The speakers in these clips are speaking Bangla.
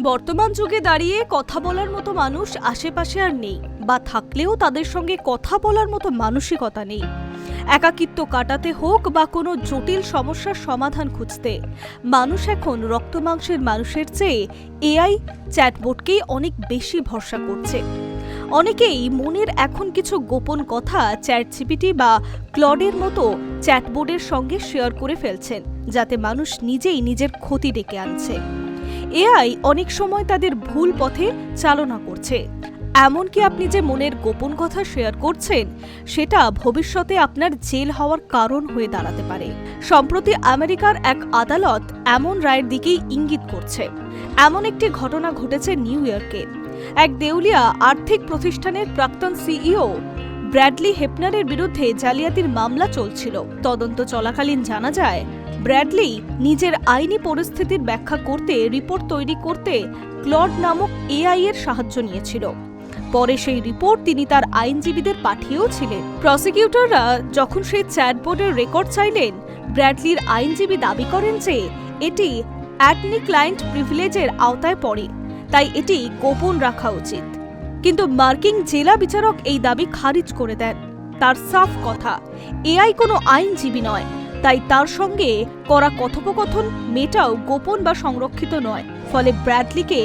বর্তমান যুগে দাঁড়িয়ে কথা বলার মতো মানুষ আশেপাশে আর নেই, বা থাকলেও তাদের সঙ্গে কথা বলার মতো মানসিকতা নেই। একাকিত্ব কাটাতে হোক বা কোনো জটিল সমস্যার সমাধান খুঁজতে মানুষ এখন রক্তমাংসের মানুষের চেয়ে এআই চ্যাটবোটকেই অনেক বেশি ভরসা করছে। অনেকেই মনের এখন কিছু গোপন কথা চ্যাটজিপিটি বা ক্লডের মতো চ্যাটবোর্ডের সঙ্গে শেয়ার করে ফেলছেন, যাতে মানুষ নিজেই নিজের ক্ষতি ডেকে আনছে। এআই অনেক সময় তাদের ভুল পথে চালনা করছে। এমনকি আপনি যে মনের গোপন কথা শেয়ার করছেন, সেটা ভবিষ্যতে আপনার জেল হওয়ার কারণ হয়ে দাঁড়াতে পারে। সম্প্রতি আমেরিকার এক আদালত এমন রায়ের দিকেই ইঙ্গিত করছে। এমন একটি ঘটনা ঘটেছে নিউ ইয়র্কে। এক দেউলিয়া আর্থিক প্রতিষ্ঠানের প্রাক্তন সিইও ব্র্যাডলি হেপনারের বিরুদ্ধে জালিয়াতির মামলা চলছিল। তদন্ত চলাকালীন জানা যায়, ব্র্যাডলি নিজের আইনি পরিস্থিতির ব্যাখ্যা করতে রিপোর্ট তৈরি করতে ক্লড নামক এআই এর সাহায্য নিয়েছিল। পরে সেই রিপোর্ট তিনি তার আইনজীবীদের পাঠিয়েও ছিলেন। প্রসিকিউটররা যখন সেই চ্যাটবোর্ডের রেকর্ড চাইলেন, ব্র্যাডলির আইনজীবী দাবি করেন যে এটি অ্যাটর্নি ক্লায়েন্ট প্রিভিলেজের আওতায় পড়ে, তাই এটি গোপন রাখা উচিত। কিন্তু মার্কিন জেলা বিচারক এই দাবি খারিজ করে দেন। তার সাফ কথা, এআই কোনো আইনজীবী নয়, তাই তার সঙ্গে করা কথোপকথন মেটাও গোপন বা সংরক্ষিত নয়। ফলে ব্র্যাডলিকে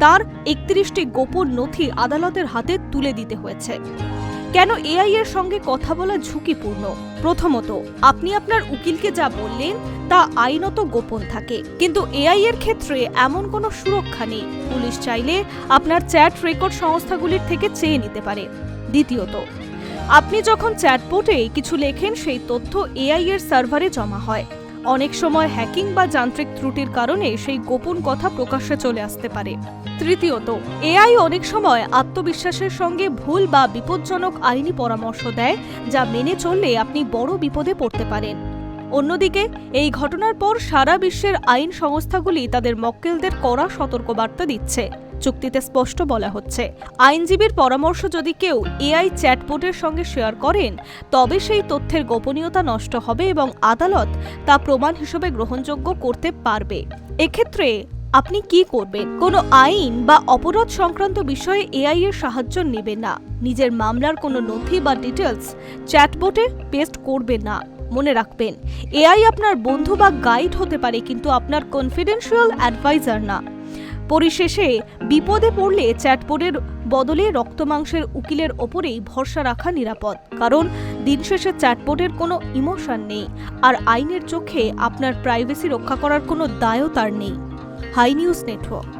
তার 31টি গোপন নথি আদালতের হাতে তুলে দিতে হয়েছে। কেন এআই এর সঙ্গে কথা বলা ঝুঁকিপূর্ণ? প্রথমত, আপনি আপনার উকিলকে যা বললেন তা আইনত গোপন থাকে, কিন্তু এআই এর ক্ষেত্রে এমন কোনো সুরক্ষা নেই। পুলিশ চাইলে আপনার চ্যাট রেকর্ড সংস্থাগুলির থেকে চেয়ে নিতে পারে। দ্বিতীয়ত, আপনি যখন চ্যাটবোটে কিছু লেখেন, সেই তথ্য এআই এর সার্ভারে জমা হয়। অনেক সময় হ্যাকিং বা যান্ত্রিক ত্রুটির কারণে সেই গোপন কথা প্রকাশ্যে চলে আসতে পারে। তৃতীয়ত, এআই অনেক সময় আত্মবিশ্বাসের সঙ্গে ভুল বা বিপজ্জনক আইনি পরামর্শ দেয়, যা মেনে চললে আপনি বড় বিপদে পড়তে পারেন। অন্যদিকে এই ঘটনার পর সারা বিশ্বের আইন সংস্থাগুলি তাদের মক্কেলদের কড়া সতর্কবার্তা দিচ্ছে। চুক্তিতে স্পষ্ট বলা হচ্ছে, আইনজীবীর পরামর্শ যদি কেউ এআই চ্যাটবোটের সঙ্গে শেয়ার করেন, তবে সেই তথ্যের গোপনীয়তা নষ্ট হবে এবং আদালত তা প্রমাণ হিসেবে গ্রহণযোগ্য করতে পারবে। এক্ষেত্রে আপনি কি করবেন? কোনো আইন বা অপরাধ সংক্রান্ত বিষয়ে এআই এর সাহায্য নেবেন না। নিজের মামলার কোনো নথি বা ডিটেলস চ্যাটবোটে পেস্ট করবেন না। মনে রাখবেন, এআই আপনার বন্ধু বা গাইড হতে পারে, কিন্তু আপনার কনফিডেন্সিয়াল অ্যাডভাইজার না। পরিশেষে বিপদে পড়লে চ্যাটবোর্ডের বদলে রক্তমাংসের উকিলের ওপরেই ভরসা রাখা নিরাপদ, কারণ দিন শেষে চ্যাটবোর্ডের কোনো ইমোশন নেই, আর আইনের চোখে আপনার প্রাইভেসি রক্ষা করার কোনো দায়ও তার নেই। Hi News network.